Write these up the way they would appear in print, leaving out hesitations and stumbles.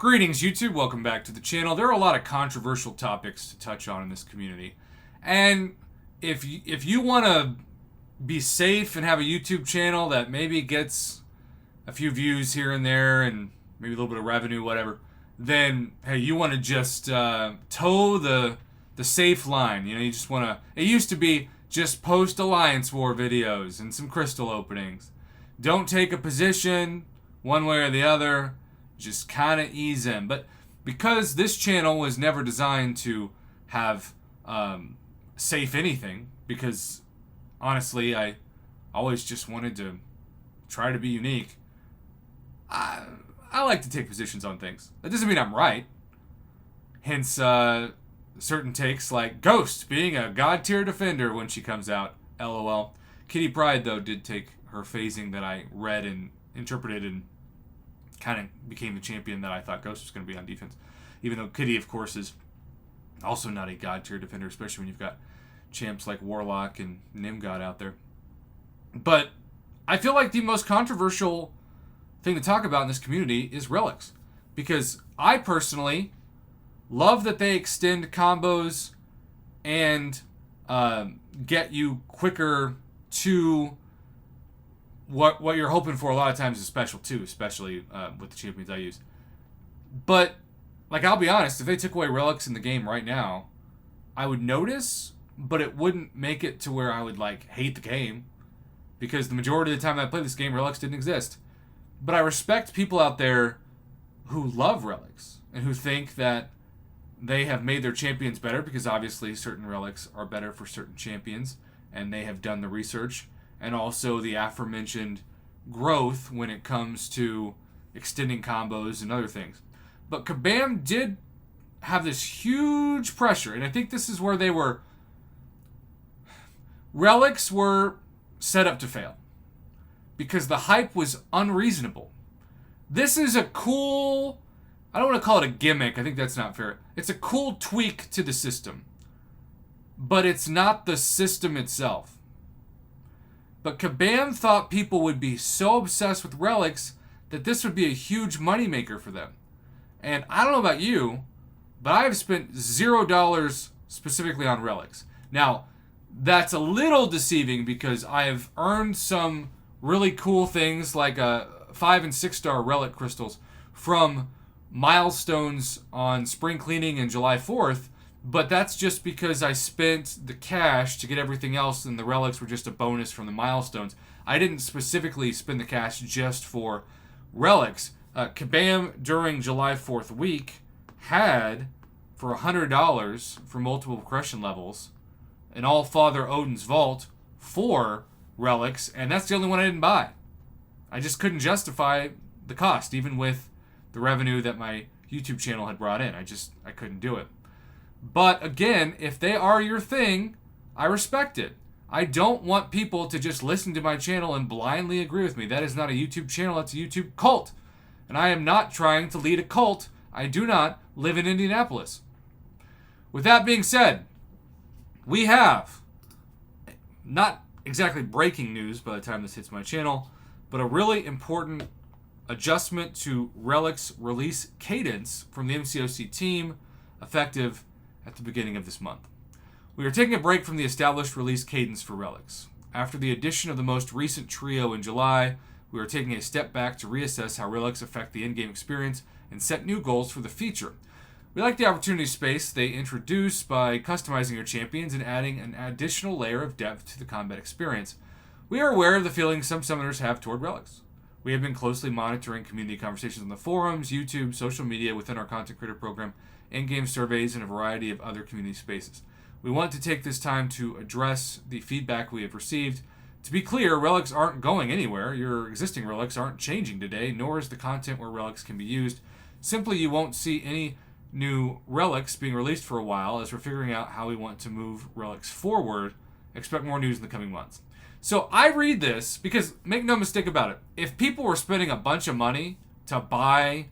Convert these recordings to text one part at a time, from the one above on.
Greetings, YouTube. Welcome back to the channel. There are a lot of controversial topics to touch on in this community. And if you want to be safe and have a YouTube channel that maybe gets a few views here and there and maybe a little bit of revenue, whatever, then, hey, you want to just toe the safe line. You know, you just want to... It used to be just post Alliance War videos and some crystal openings. Don't take a position one way or the other. Just kind of ease in. But because this channel was never designed to have safe anything, because honestly I always just wanted to try to be unique, I like to take positions on things. That doesn't mean I'm right. Hence certain takes like Ghost being a god tier defender when she comes out. LOL. Kitty Pryde, though, did take her phasing that I read and interpreted and kind of became the champion that I thought Ghost was going to be on defense. Even though Kitty, of course, is also not a god tier defender, especially when you've got champs like Warlock and Nimgod out there. But I feel like the most controversial thing to talk about in this community is Relics. Because I personally love that they extend combos and get you quicker to what you're hoping for. A lot of times is special too, especially with the champions I use. But, like, I'll be honest, if they took away Relics in the game right now, I would notice, but it wouldn't make it to where I would, like, hate the game. Because the majority of the time I played this game, Relics didn't exist. But I respect people out there who love Relics and who think that they have made their champions better, because obviously certain Relics are better for certain champions, and they have done the research. And also the aforementioned growth when it comes to extending combos and other things. But Kabam did have this huge pressure, and I think this is where they were... Relics were set up to fail. Because the hype was unreasonable. This is a cool... I don't want to call it a gimmick, I think that's not fair. It's a cool tweak to the system. But it's not the system itself. But Kabam thought people would be so obsessed with Relics that this would be a huge moneymaker for them. And I don't know about you, but I have spent $0 specifically on Relics. Now, that's a little deceiving because I have earned some really cool things like 5 and 6 star Relic crystals from milestones on spring cleaning and July 4th. But that's just because I spent the cash to get everything else, and the Relics were just a bonus from the milestones. I didn't specifically spend the cash just for Relics. Kabam during July 4th week had, for $100 for multiple progression levels, an All-Father Odin's Vault for Relics, and that's the only one I didn't buy. I just couldn't justify the cost, even with the revenue that my YouTube channel had brought in. I couldn't do it. But again, if they are your thing, I respect it. I don't want people to just listen to my channel and blindly agree with me. That is not a YouTube channel, that's a YouTube cult. And I am not trying to lead a cult. I do not live in Indianapolis. With that being said, we have, not exactly breaking news by the time this hits my channel, but a really important adjustment to Relic's release cadence from the MCOC team, effective at the beginning of this month. We are taking a break from the established release cadence for Relics. After the addition of the most recent trio in July, we are taking a step back to reassess how Relics affect the in-game experience and set new goals for the future. We like the opportunity space they introduce by customizing your champions and adding an additional layer of depth to the combat experience. We are aware of the feelings some summoners have toward Relics. We have been closely monitoring community conversations on the forums, YouTube, social media within our content creator program, in-game surveys, and a variety of other community spaces. We want to take this time to address the feedback we have received. To be clear, Relics aren't going anywhere. Your existing Relics aren't changing today, nor is the content where Relics can be used. Simply, you won't see any new Relics being released for a while as we're figuring out how we want to move Relics forward. Expect more news in the coming months. So I read this because, make no mistake about it, if people were spending a bunch of money to buy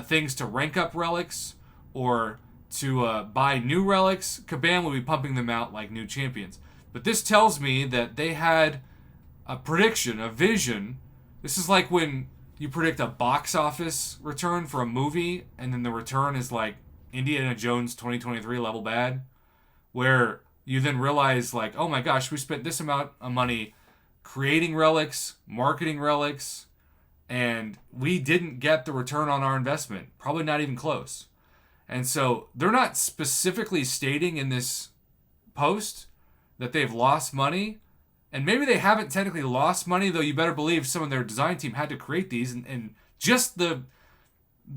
things to rank up Relics, or to buy new Relics, Kabam would be pumping them out like new champions. But this tells me that they had a prediction, a vision. This is like when you predict a box office return for a movie, and then the return is like Indiana Jones 2023 level bad, where you then realize, like, oh my gosh, we spent this amount of money creating relics, marketing relics, and we didn't get the return on our investment. Probably not even close. And so they're not specifically stating in this post that they've lost money. And maybe they haven't technically lost money, though you better believe some of their design team had to create these. And just the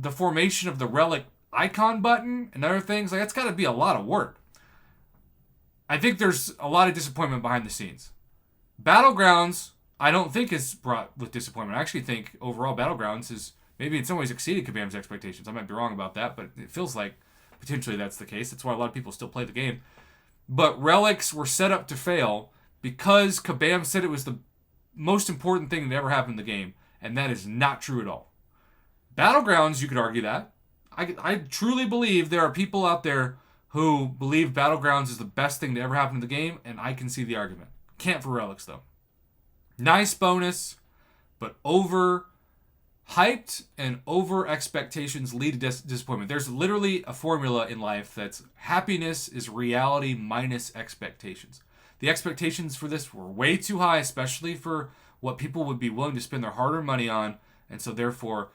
formation of the Relic icon button and other things, like, that's got to be a lot of work. I think there's a lot of disappointment behind the scenes. Battlegrounds, I don't think is brought with disappointment. I actually think overall Battlegrounds is maybe in some ways exceeded Kabam's expectations. I might be wrong about that, but it feels like potentially that's the case. That's why a lot of people still play the game. But Relics were set up to fail because Kabam said it was the most important thing that ever happened in the game, and that is not true at all. Battlegrounds, you could argue that. I truly believe there are people out there who believe Battlegrounds is the best thing to ever happen in the game, and I can see the argument. Can't for Relics, though. Nice bonus, but over hyped and over expectations lead to disappointment. There's literally a formula in life that's happiness is reality minus expectations. The expectations for this were way too high, especially for what people would be willing to spend their hard-earned money on, and so therefore,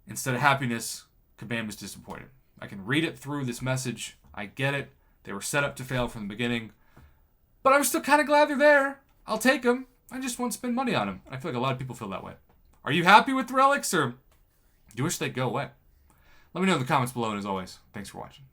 instead of happiness, Kabam is disappointed. I can read it through this message. I get it. They were set up to fail from the beginning, but I'm still kind of glad they're there. I'll take them. I just won't spend money on them. I feel like a lot of people feel that way. Are you happy with the Relics, or do you wish they'd go away? Let me know in the comments below, and as always, thanks for watching.